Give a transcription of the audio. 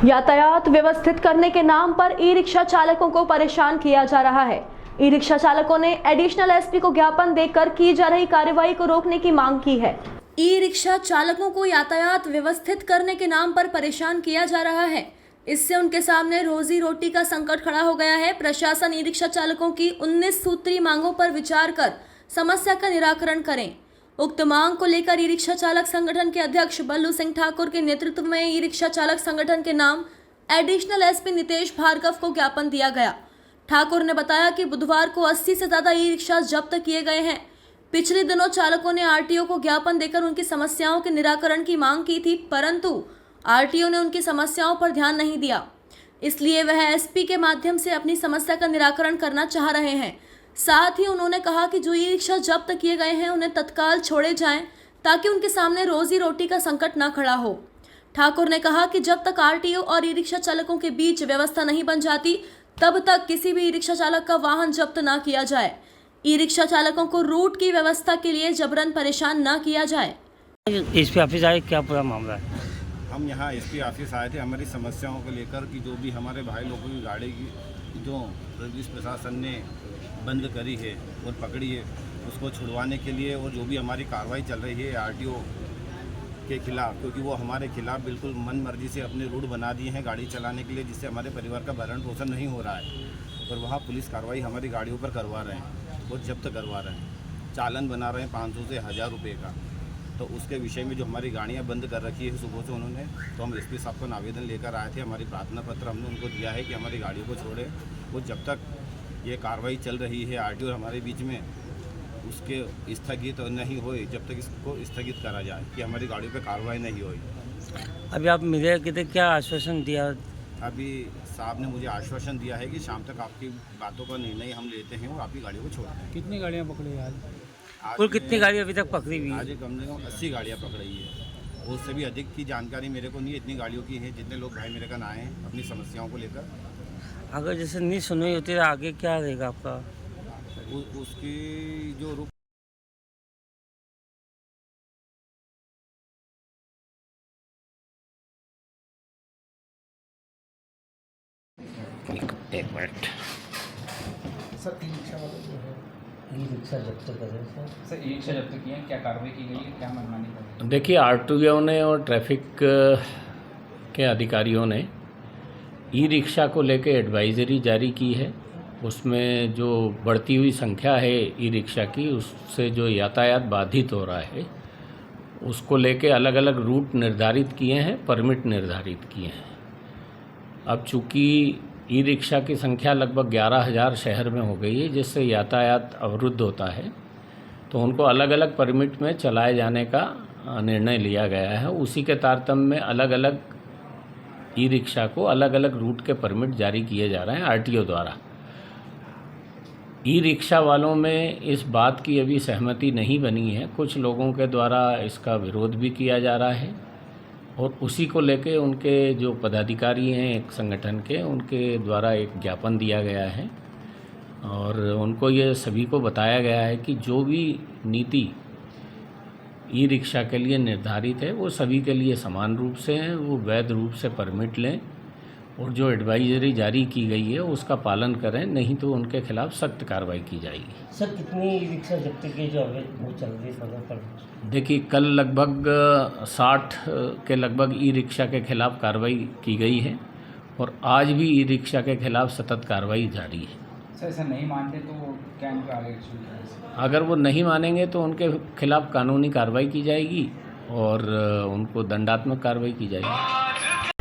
यातायात व्यवस्थित करने के नाम पर ई रिक्शा चालकों को परेशान किया जा रहा है। ई रिक्शा चालकों ने एडिशनल एसपी को ज्ञापन देकर की जा रही कार्रवाई को रोकने की मांग की है। ई रिक्शा चालकों को यातायात व्यवस्थित करने के नाम पर परेशान किया जा रहा है। इससे उनके सामने रोजी रोटी का संकट खड़ा हो गया है। प्रशासन ई रिक्शा चालकों की 19 सूत्री मांगों पर विचार कर समस्या का निराकरण करें। उक्त मांग को लेकर ई रिक्शा चालक संगठन के अध्यक्ष बल्लू सिंह ठाकुर के नेतृत्व में ई रिक्शा चालक संगठन के नाम एडिशनल एसपी नितेश भार्गव को ज्ञापन दिया गया। ठाकुर ने बताया कि बुधवार को 80 से ज्यादा ई रिक्शा जब्त किए गए हैं। पिछले दिनों चालकों ने आरटीओ को ज्ञापन देकर उनकी समस्याओं के निराकरण की मांग की थी, परंतु आरटीओ ने उनकी समस्याओं पर ध्यान नहीं दिया। इसलिए वह एसपी के माध्यम से अपनी समस्या का निराकरण करना चाह रहे हैं। साथ ही उन्होंने कहा कि जो ई रिक्शा जब्त किए गए हैं उन्हें तत्काल छोड़े जाएं ताकि उनके सामने रोजी रोटी का संकट न खड़ा हो। ठाकुर ने कहा कि जब तक आरटीओ और ई रिक्शा चालकों के बीच व्यवस्था नहीं बन जाती तब तक किसी भी ई रिक्शा चालक का वाहन जब्त न किया जाए। ई रिक्शा चालकों को रूट की व्यवस्था के लिए जबरन परेशान न किया जाए। एसपी ऑफिस आए, क्या पूरा मामला है? हम यहाँ एसपी ऑफिस आए थे हमारी समस्याओं को लेकर कि जो भी हमारे भाई लोगों की गाड़ी की जो पुलिस प्रशासन ने बंद करी है और पकड़ी है उसको छुड़वाने के लिए, और जो भी हमारी कार्रवाई चल रही है आरटीओ के खिलाफ, क्योंकि वो हमारे खिलाफ बिल्कुल मन मर्जी से अपने रूट बना दिए हैं गाड़ी चलाने के लिए, जिससे हमारे परिवार का भरण पोषण नहीं हो रहा है। और वहाँ पुलिस कार्रवाई हमारी गाड़ियों पर करवा रहे हैं और जब्त करवा रहे हैं, चालान बना रहे हैं 500 से 1000 रुपये का। तो उसके विषय में जो हमारी गाड़ियाँ बंद कर रखी है सुबह से उन्होंने, तो हम एसपी साहब को आवेदन लेकर आए थे। हमारी प्रार्थना पत्र हमने उनको दिया है कि हमारी गाड़ियों को छोड़े, वो जब तक ये कार्रवाई चल रही है आरटीओ और हमारे बीच में उसके स्थगित नहीं होए, जब तक इसको स्थगित करा जाए कि हमारी गाड़ियों पे कार्रवाई नहीं होई। अभी आप मिले कितने क्या आश्वासन दिया? अभी साहब ने मुझे आश्वासन दिया है कि शाम तक आपकी बातों का निर्णय हम लेते हैं और आपकी गाड़ियों को छोड़ते हैं। कितनी गाड़ियाँ पकड़ी आज? कुल कितनी गाड़ी अभी तक पकड़ी हुई? आज कम से कम 80 गाड़ियाँ पकड़ी है। उससे भी अधिक की जानकारी मेरे को नहीं, इतनी गाड़ियों की है जितने लोग भाई मेरे का आए हैं अपनी समस्याओं को लेकर। अगर जैसे नहीं सुनवाई होती तो आगे क्या रहेगा आपका? उसकी जो रुक एक मिनट सर, ई रिक्शा वाले जो है ई रिक्शा जब्त करें सर, ई रिक्शा जब्त किए हैं, क्या कार्रवाई की गई है, क्या मनमानी कर? देखिए, आरटीओ ने और ट्रैफिक के अधिकारियों ने ई रिक्शा को लेकर एडवाइजरी जारी की है। उसमें जो बढ़ती हुई संख्या है ई रिक्शा की, उससे जो यातायात बाधित हो रहा है उसको लेके अलग अलग रूट निर्धारित किए हैं, परमिट निर्धारित किए हैं। अब चूँकि ई रिक्शा की संख्या लगभग 11,000 शहर में हो गई है, जिससे यातायात अवरुद्ध होता है, तो उनको अलग अलग परमिट में चलाए जाने का निर्णय लिया गया है। उसी के तारतम्य में अलग अलग ई रिक्शा को अलग अलग रूट के परमिट जारी किए जा रहे हैं आरटीओ द्वारा। ई रिक्शा वालों में इस बात की अभी सहमति नहीं बनी है, कुछ लोगों के द्वारा इसका विरोध भी किया जा रहा है, और उसी को लेके उनके जो पदाधिकारी हैं एक संगठन के, उनके द्वारा एक ज्ञापन दिया गया है और उनको ये सभी को बताया गया है कि जो भी नीति ई रिक्शा के लिए निर्धारित है वो सभी के लिए समान रूप से है, वो वैध रूप से परमिट लें और जो एडवाइजरी जारी की गई है उसका पालन करें, नहीं तो उनके खिलाफ सख्त कार्रवाई की जाएगी। सर, कितनी ई रिक्शा जब्त की जो वो चल रही है? देखिए, कल लगभग 60 के लगभग ई रिक्शा के खिलाफ कार्रवाई की गई है और आज भी ई रिक्शा के खिलाफ सतत कार्रवाई जारी है। सर, ऐसा नहीं मानते तो क्या इनका आगे एक्शन? अगर वो नहीं मानेंगे तो उनके खिलाफ कानूनी कार्रवाई की जाएगी और उनको दंडात्मक कार्रवाई की जाएगी।